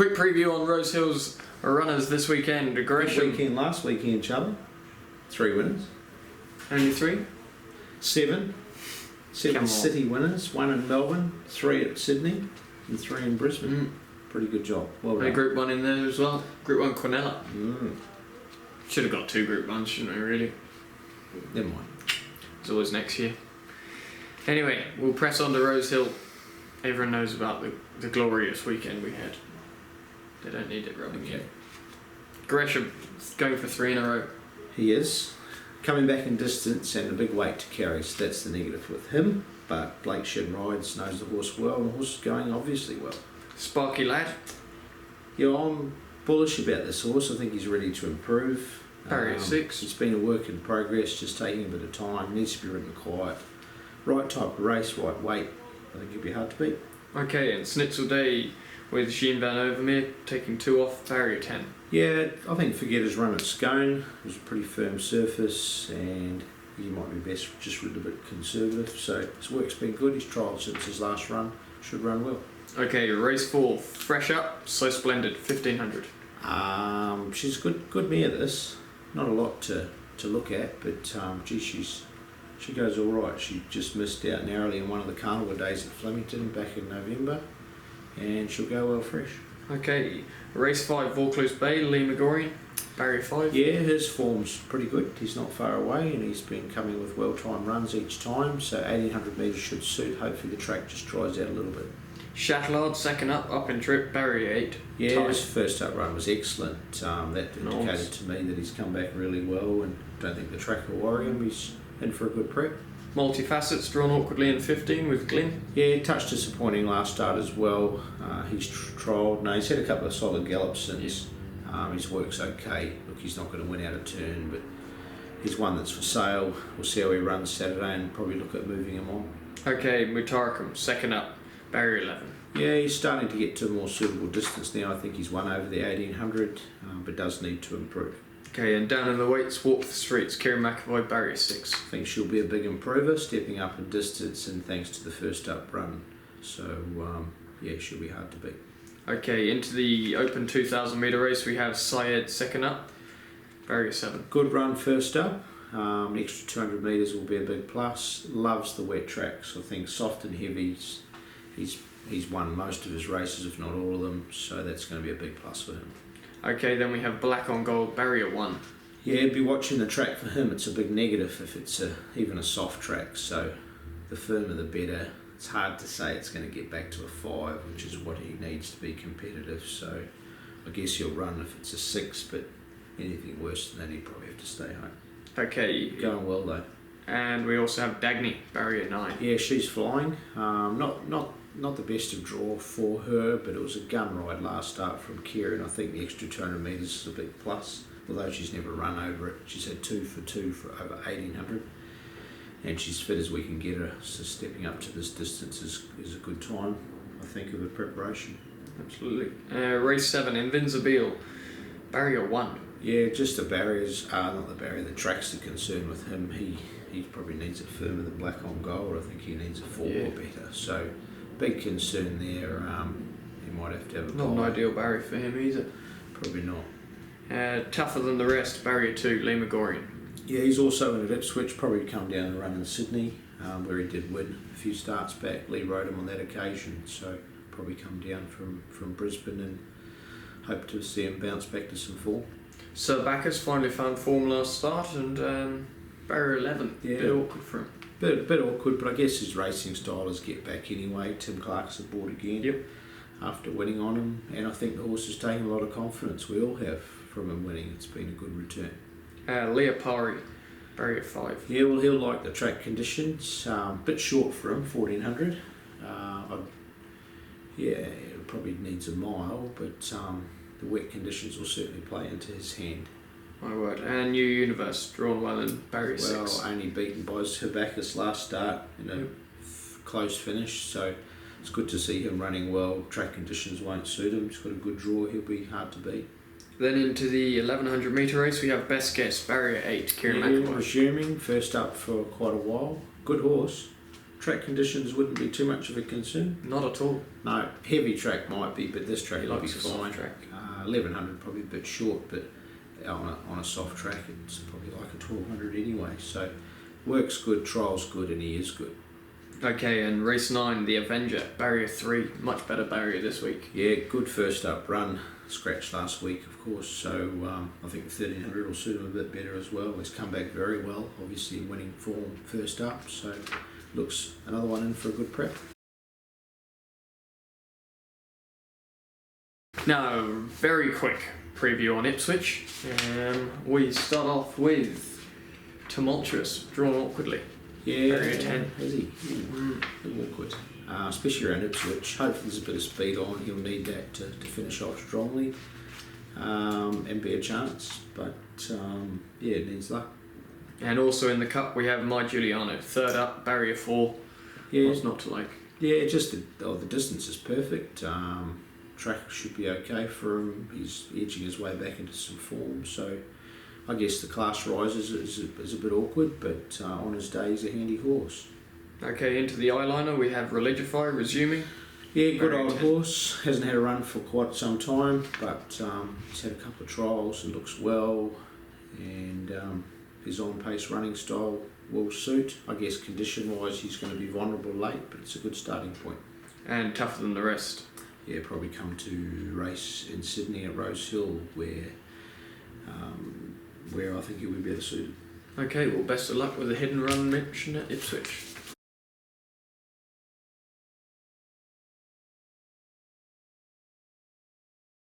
Quick preview on Rose Hill's runners this weekend. Gresham. Last weekend, Chubb. 3 winners. Only 3? 7. 7 city winners. 1 in Melbourne, 3 at Sydney, and 3 in Brisbane. Pretty good job. Well done. And Group 1 in there as well. Group 1 Quinella. Mm. Should have got 2 Group 1s, shouldn't we, really? Never mind. It's always next year. Anyway, we'll press on to Rose Hill. Everyone knows about the glorious weekend we had. They don't need it rubbing in. Gresham going for 3 in a row. He is. Coming back in distance and a big weight to carry, so that's the negative with him. But Blake Shin rides, knows the horse well, and the horse is going obviously well. Sparky Lad. Yeah, I'm bullish about this horse. I think he's ready to improve. Barrier 6. It's been a work in progress, just taking a bit of time. Needs to be ridden quiet. Right type of race, right weight. I think he'll be hard to beat. Okay, and Snitzel Day with Jean Van Overmeer taking 2 off, barrier 10. Yeah, I think forget his run at Scone. It was a pretty firm surface, and he might be best just ridden a bit conservative. So his work's been good. He's trialled since his last run. Should run well. Okay, race 4, Fresh Up, So Splendid, 1500. She's good mare, this. Not a lot to look at, but gee, she goes all right. She just missed out narrowly in one of the carnival days at Flemington back in November, and she'll go well fresh. Okay, race 5, Vaucluse Bay, Lee McGorian, barrier 5. Yeah, his form's pretty good. He's not far away, and he's been coming with well-timed runs each time, so 1800 metres should suit. Hopefully the track just dries out a little bit. Chatillard, second up in trip, barrier 8. Yeah, tight. his first up run was excellent. That indicated to me that he's come back really well, and don't think the track will worry him. He's in for a good prep. Multifacets, drawn awkwardly in 15 with Glyn. Yeah, touch disappointing last start as well. He's trialled. No, he's had a couple of solid gallops since. His work's okay. Look, he's not going to win out of turn, but he's one that's for sale. We'll see how he runs Saturday and probably look at moving him on. Okay, Mutarikam, second up, barrier 11. Yeah, he's starting to get to a more suitable distance now. I think he's won over the 1800, but does need to improve. Okay, and down in the weights, Walk the Streets, Kieran McAvoy, barrier 6. I think she'll be a big improver, stepping up in distance and thanks to the first up run. So, yeah, she'll be hard to beat. Okay, into the open 2,000 metre race, we have Syed second up, barrier 7. Good run first up. An extra 200 metres will be a big plus. Loves the wet tracks. I think soft and heavy. He's won most of his races, if not all of them, so that's going to be a big plus for him. Okay, then we have Black on Gold, barrier 1. Yeah, be watching the track for him. It's a big negative if it's even a soft track, so the firmer the better. It's hard to say it's going to get back to a 5, which is what he needs to be competitive, so I guess he'll run if it's a 6, but anything worse than that he'd probably have to stay home. Okay. Going well though. And we also have Dagny, barrier 9. Yeah, she's flying. Not the best of draw for her, but it was a gun ride last start from Kieran. I think the extra 200 metres is a big plus, although she's never run over it. She's had 2 for 2 for over 1800, and she's fit as we can get her, so stepping up to this distance is a good time, I think, of her preparation. Absolutely. Race 7, Invincible, barrier 1. Yeah, just the barriers, not the barrier, the track's the concern with him. He probably needs it firmer than Black on Gold. I think he needs a 4 or better, so big concern there. He might have to have a Not an ideal barrier for him either. Probably not. Tougher than the rest, barrier 2, Lee McGorian. Yeah, he's also in at Ipswich, probably come down and run in Sydney, where he did win a few starts back. Lee rode him on that occasion, so probably come down from Brisbane and hope to see him bounce back to some form. Sir Bacchus finally found form last start, and barrier 11, yeah. Bit awkward for him. Bit awkward, but I guess his racing style is get back anyway. Tim Clark's aboard again. Yep. After winning on him, and I think the horse is taking a lot of confidence. We all have from him winning. It's been a good return. Leopari, barrier 5. Yeah, well, he'll like the track conditions. Bit short for him, 1400. Yeah, it probably needs a mile, but the wet conditions will certainly play into his hand. My word. And New Universe, drawn well in barrier 6. Well, only beaten by Hibakis last start in a close finish, so it's good to see him running well. Track conditions won't suit him. He's got a good draw. He'll be hard to beat. Then into the 1100 metre race, we have Best Guess, barrier 8, Kieran McAvoy. Resuming, first up for quite a while. Good horse. track conditions wouldn't be too much of a concern. Not at all. No, heavy track might be, but this track He will be likes a soft fine. track. 1100 probably a bit short, but on a soft track it's probably like a 1200 anyway. So works good, trials good, and he is good. Okay, and race 9, the Avenger, barrier 3, much better barrier this week. Yeah, good first up run. Scratched last week, of course, so I think the 1300 will suit him a bit better as well. He's come back very well, obviously in winning form first up, so looks another one in for a good prep. Now, very quick preview on Ipswich. We start off with Tumultuous, drawn awkwardly. Yeah, Barrier 10. Is he? A bit awkward. Especially around Ipswich. Hopefully there's a bit of speed on. He'll need that to finish off strongly and be a chance. But yeah, it needs luck. And also in the Cup we have My Giuliano, third up, barrier 4. Yeah, What's not to like? yeah. Just the distance is perfect. Track should be okay for him. He's edging his way back into some form. So I guess the class rises is a bit awkward, but on his day he's a handy horse. Okay, into the eyeliner we have Religify resuming. Yeah, good Barrier old 10. horse. Hasn't had a run for quite some time, but he's had a couple of trials and looks well. And his on-pace running style will suit. I guess condition-wise he's going to be vulnerable late, but it's a good starting point. And tougher than the rest. Yeah, probably come to race in Sydney at Rose Hill where I think he'll be better suited. Okay, well best of luck with the hidden run mentioned at Ipswich.